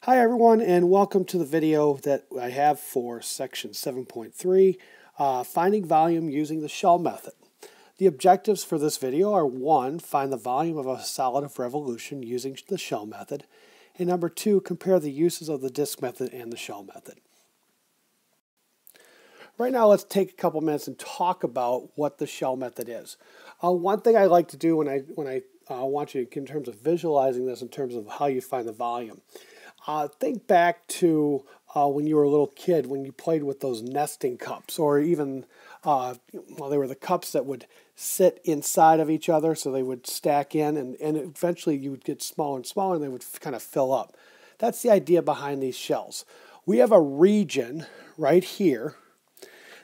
Hi everyone, and welcome to the video that I have for section 7.3, finding volume using the shell method. The objectives for this video are 1, find the volume of a solid of revolution using the shell method, and number 2, compare the uses of the disk method and the shell method. Right now let's take a couple minutes and talk about what the shell method is. One thing I like to do when I want you, in terms of visualizing this, in terms of how you find the volume. Think back to when you were a little kid, when you played with those nesting cups, or even, they were the cups that would sit inside of each other, so they would stack in, and eventually you would get smaller and smaller, and they would kind of fill up. That's the idea behind these shells. We have a region right here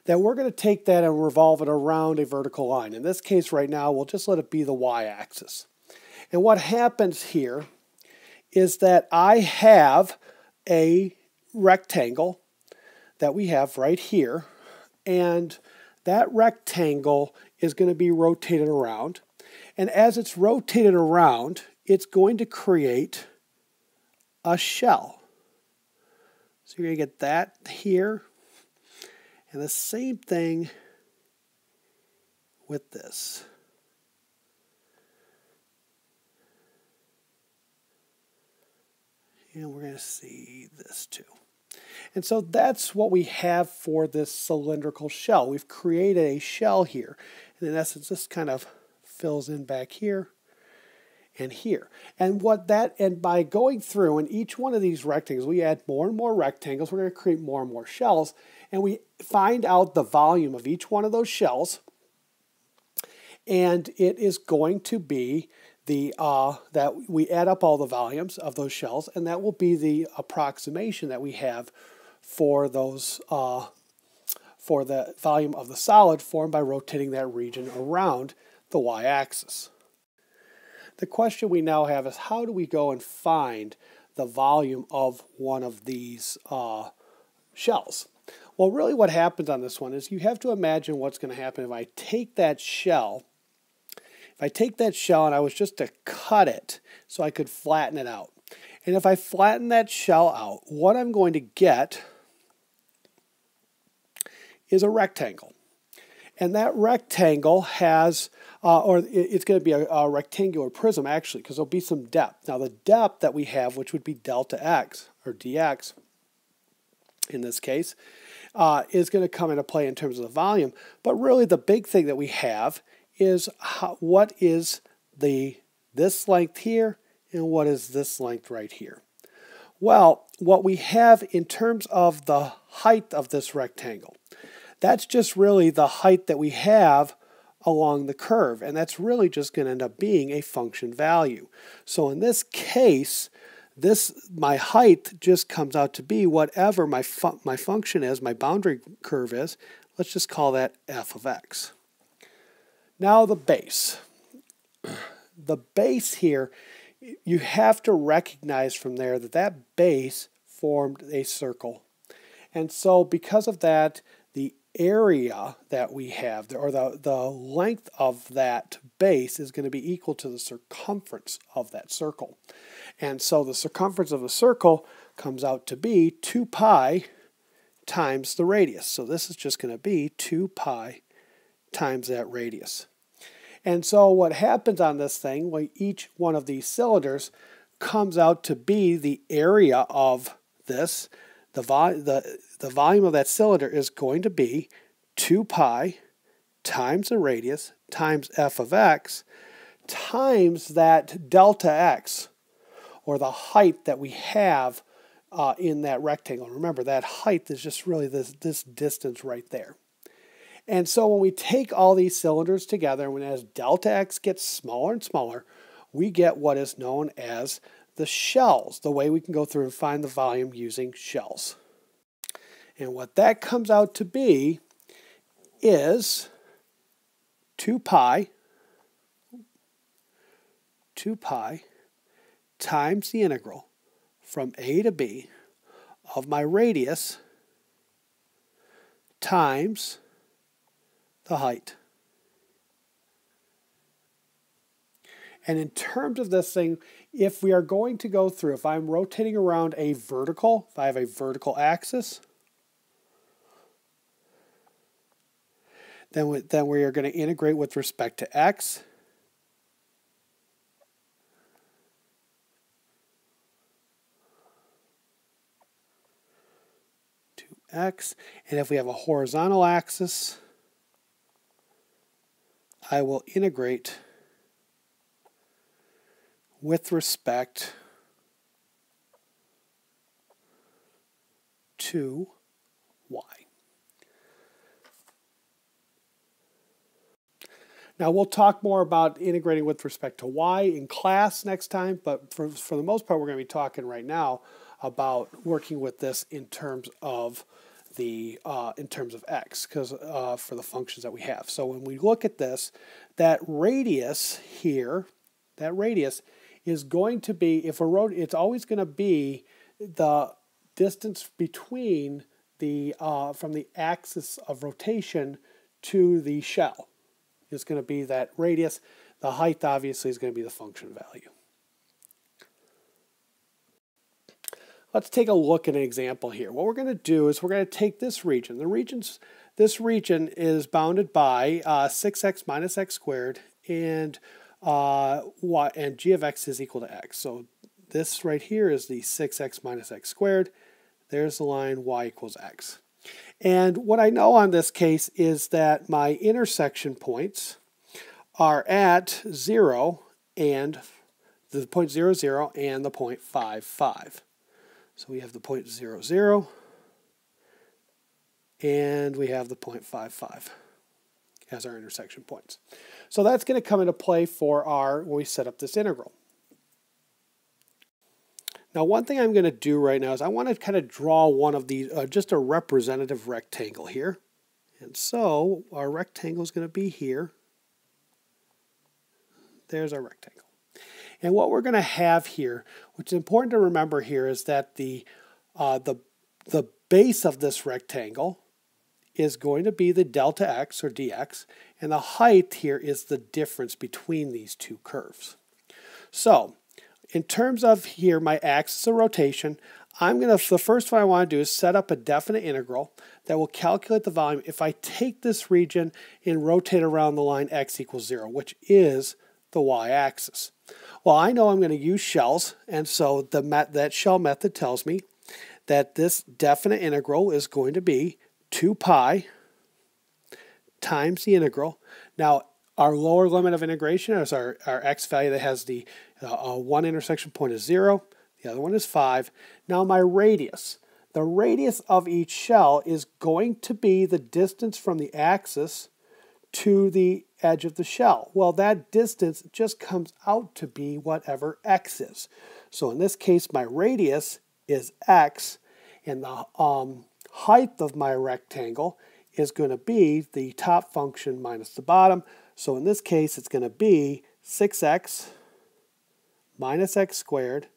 that we're going to take that and revolve it around a vertical line. In this case right now, we'll just let it be the y-axis. And what happens here is that I have a rectangle that we have right here, and that rectangle is going to be rotated around. And as it's rotated around, it's going to create a shell. So you're going to get that here, and the same thing with this. And we're going to see this too. And so that's what we have for this cylindrical shell. We've created a shell here. And in essence, this kind of fills in back here and here. And by going through in each one of these rectangles, we add more and more rectangles. We're going to create more and more shells. And we find out the volume of each one of those shells. And it is going to be that we add up all the volumes of those shells, and that will be the approximation that we have for those for the volume of the solid formed by rotating that region around the y-axis. The question we now have is, how do we go and find the volume of one of these shells? Well, really what happens on this one is you have to imagine what's going to happen if I take that shell. If I take that shell and I was just to cut it so I could flatten it out. And if I flatten that shell out, what I'm going to get is a rectangle. And that rectangle has, it's going to be a rectangular prism actually, because there'll be some depth. Now the depth that we have, which would be delta x, or dx in this case, is going to come into play in terms of the volume. But really the big thing that we have is what is this length here and what is this length right here. Well, what we have in terms of the height of this rectangle, that's just really the height that we have along the curve, and that's really just going to end up being a function value. So in this case, my height just comes out to be whatever my function is, my boundary curve is. Let's just call that f of x. Now the base. The base here, you have to recognize from there that that base formed a circle. And so because of that, the area that we have, or the length of that base, is going to be equal to the circumference of that circle. And so the circumference of the circle comes out to be 2 pi times the radius. So this is just going to be 2 pi times that radius. And so what happens on this thing, well, each one of these cylinders comes out to be the area of this. The volume of that cylinder is going to be 2 pi times the radius times f of x times that delta x, or the height that we have in that rectangle. Remember, that height is just really this distance right there. And so when we take all these cylinders together, and as delta x gets smaller and smaller, we get what is known as the shells, the way we can go through and find the volume using shells. And what that comes out to be is 2 pi times the integral from a to b of my radius times the height. And in terms of this thing, if we are going to go through, if I'm rotating around a vertical, if I have a vertical axis, then we are going to integrate with respect to x. To x. And if we have a horizontal axis, I will integrate with respect to y. Now we'll talk more about integrating with respect to y in class next time, but for the most part we're going to be talking right now about working with this in terms of the x, because for the functions that we have. So when we look at this, that radius here, that radius is going to be, if we're it's always going to be the distance between the from the axis of rotation to the shell. Is going to be that radius. The height obviously is going to be the function value. Let's take a look at an example here. What we're going to do is we're going to take this region. This region is bounded by 6x minus x squared and g of x is equal to x. So this right here is the 6x minus x squared. There's the line y equals x. And what I know on this case is that my intersection points are at 0 and the point 0, 0 and the point 5, 5. So we have the point 0, 0 and we have the point 5, 5 as our intersection points. So that's going to come into play for when we set up this integral. Now one thing I'm going to do right now is I want to kind of draw one of these, just a representative rectangle here. And so our rectangle is going to be here. There's our rectangle. And what we're going to have here, which is important to remember here, is that the base of this rectangle is going to be the delta x or dx, and the height here is the difference between these two curves. So in terms of here, my axis of rotation, the first one I want to do is set up a definite integral that will calculate the volume if I take this region and rotate around the line x equals 0, which is the y-axis. Well, I know I'm going to use shells, and so that shell method tells me that this definite integral is going to be 2 pi times the integral. Now, our lower limit of integration is our x value that has the one intersection point is 0, the other one is 5. Now my radius. The radius of each shell is going to be the distance from the axis to the edge of the shell. Well, that distance just comes out to be whatever x is. So in this case, my radius is x, and the height of my rectangle is going to be the top function minus the bottom. So in this case, it's going to be 6x minus x squared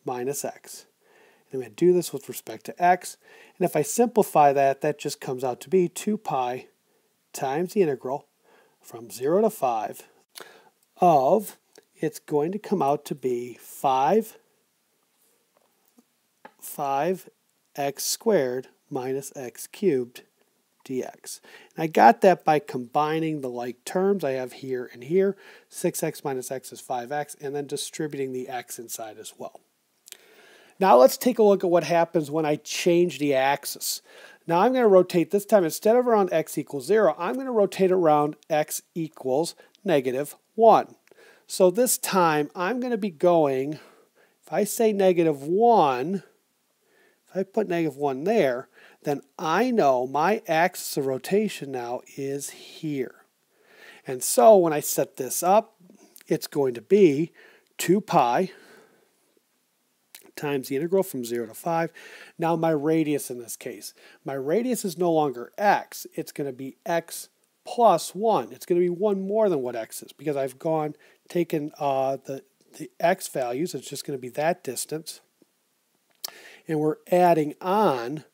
minus x. And I'm going to do this with respect to x. And if I simplify that, that just comes out to be 2 pi times the integral from 0 to 5 of, it's going to come out to be 5x squared minus x cubed dx. And I got that by combining the like terms I have here and here. 6x minus x is 5x, and then distributing the x inside as well. Now let's take a look at what happens when I change the axis. Now I'm going to rotate this time, instead of around x equals 0, I'm going to rotate around x equals -1. So this time I'm going to be going, if I say -1, if I put -1 there, then I know my axis of rotation now is here. And so when I set this up, it's going to be 2 pi times the integral from 0 to 5. Now my radius in this case. My radius is no longer x. It's going to be x plus 1. It's going to be 1 more than what x is because I've taken the x values. It's just going to be that distance. And we're adding on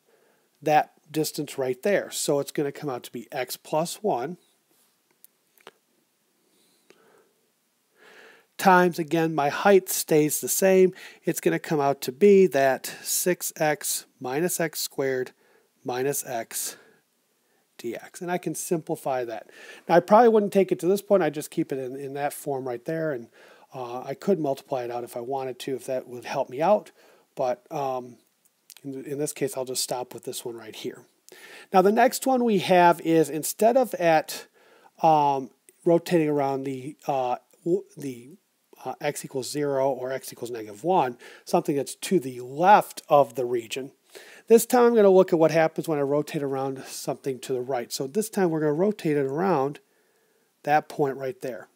that distance right there. So it's going to come out to be x plus 1 times, again, my height stays the same. It's going to come out to be that 6x minus x squared minus x dx. And I can simplify that. Now, I probably wouldn't take it to this point. I'd just keep it in that form right there. And I could multiply it out if I wanted to, if that would help me out. But in this case, I'll just stop with this one right here. Now, the next one we have is, instead of at rotating around the x equals 0 or x equals -1, something that's to the left of the region, this time I'm going to look at what happens when I rotate around something to the right. So this time we're going to rotate it around that point right there,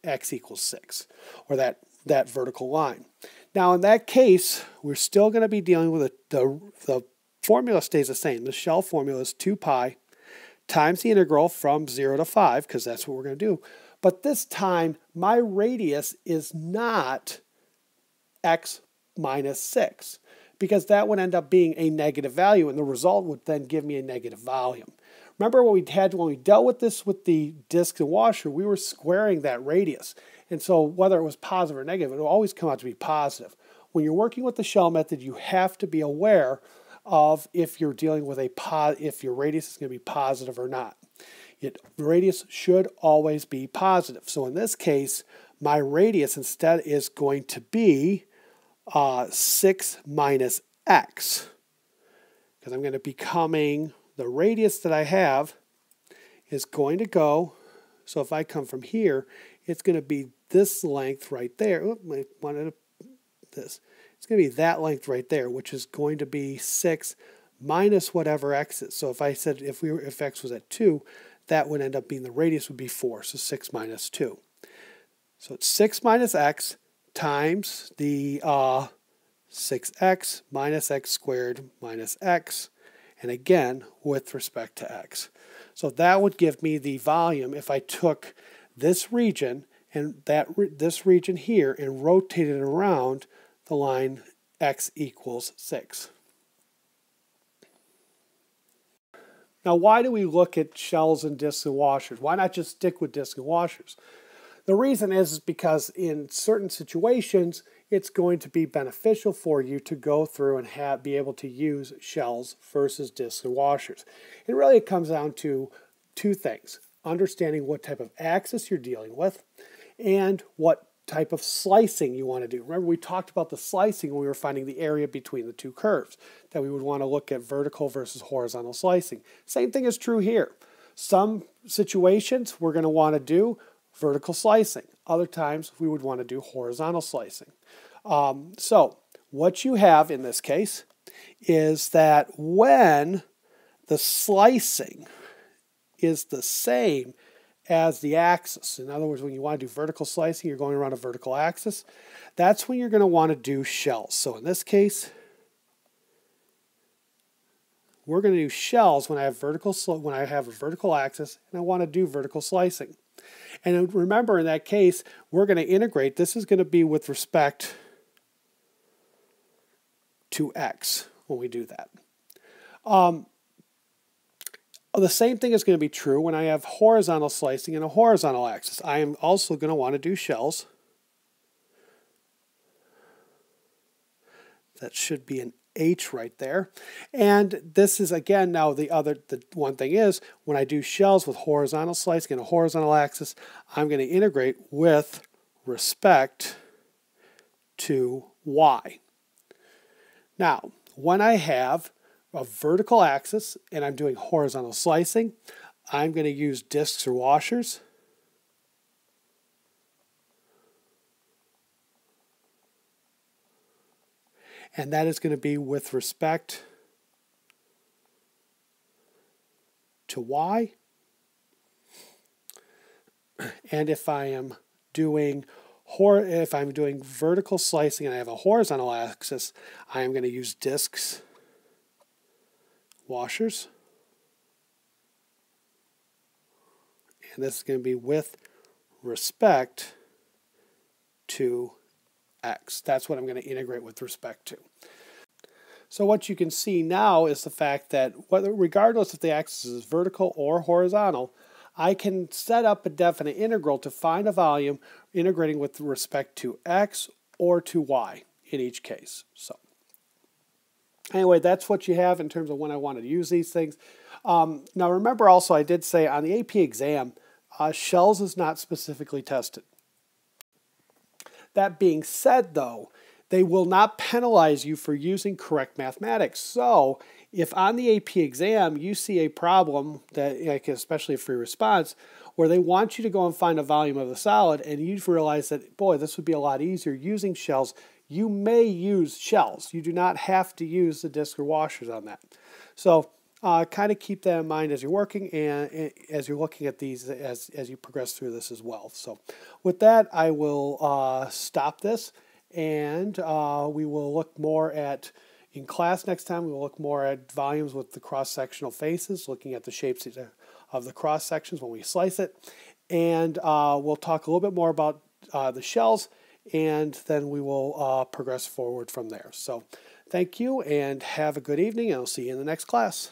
x equals 6, or that vertical line. Now in that case, we're still going to be dealing with the formula stays the same. The shell formula is 2 pi times the integral from 0 to 5, because that's what we're going to do. But this time, my radius is not x minus 6, because that would end up being a negative value, and the result would then give me a negative volume. Remember what we had when we dealt with this with the disc and washer, we were squaring that radius. And so whether it was positive or negative, it will always come out to be positive. When you're working with the shell method, you have to be aware of if you're dealing with if your radius is going to be positive or not. The radius should always be positive. So in this case, my radius instead is going to be 6 minus x, because I'm going to be coming, the radius that I have is going to go, so if I come from here, it's going to be this length right there. Oop, I wanted this. It's going to be that length right there, which is going to be 6 minus whatever x is. So if I said if x was at 2, that would end up being the radius would be 4, so 6 minus 2. So it's 6 minus x times the 6x minus x squared minus x, and again with respect to x. So that would give me the volume if I took this region and this region here and rotated it around the line x equals 6. Now, why do we look at shells and discs and washers? Why not just stick with discs and washers? The reason is because in certain situations, it's going to be beneficial for you to go through and be able to use shells versus discs and washers. And really it comes down to two things: understanding what type of axis you're dealing with and what type of slicing you want to do. Remember, we talked about the slicing when we were finding the area between the two curves, that we would want to look at vertical versus horizontal slicing. Same thing is true here. Some situations we're going to want to do vertical slicing. Other times we would want to do horizontal slicing. So what you have in this case is that when the slicing is the same as the axis, in other words, when you want to do vertical slicing, you're going around a vertical axis, that's when you're going to want to do shells. So in this case, we're going to do shells when I have a vertical axis and I want to do vertical slicing. And remember, in that case, we're going to integrate. This is going to be with respect to x when we do that. The same thing is going to be true when I have horizontal slicing and a horizontal axis. I am also going to want to do shells. That should be an H right there. And this is, again, now the one thing is, when I do shells with horizontal slicing and a horizontal axis, I'm going to integrate with respect to y. Now, when I have a vertical axis and I'm doing horizontal slicing, I'm going to use discs or washers. And that is going to be with respect to y. And if I'm doing vertical slicing and I have a horizontal axis, I am going to use discs, washers. And this is going to be with respect to x. That's what I'm going to integrate with respect to. So what you can see now is the fact that regardless if the axis is vertical or horizontal, I can set up a definite integral to find a volume integrating with respect to x or to y in each case. So anyway, that's what you have in terms of when I wanted to use these things. Now remember also I did say on the AP exam, shells is not specifically tested. That being said though, they will not penalize you for using correct mathematics. So if on the AP exam you see a problem, that, like especially a free response, where they want you to go and find a volume of the solid and you realize that, boy, this would be a lot easier using shells, you may use shells. You do not have to use the disc or washers on that. So kind of keep that in mind as you're working and as you're looking at these as you progress through this as well. So with that, I will stop this. And we will look more at, in class next time, we will look more at volumes with the cross-sectional faces, looking at the shapes of the cross-sections when we slice it. And we'll talk a little bit more about the shells, and then we will progress forward from there. So thank you, and have a good evening, and I'll see you in the next class.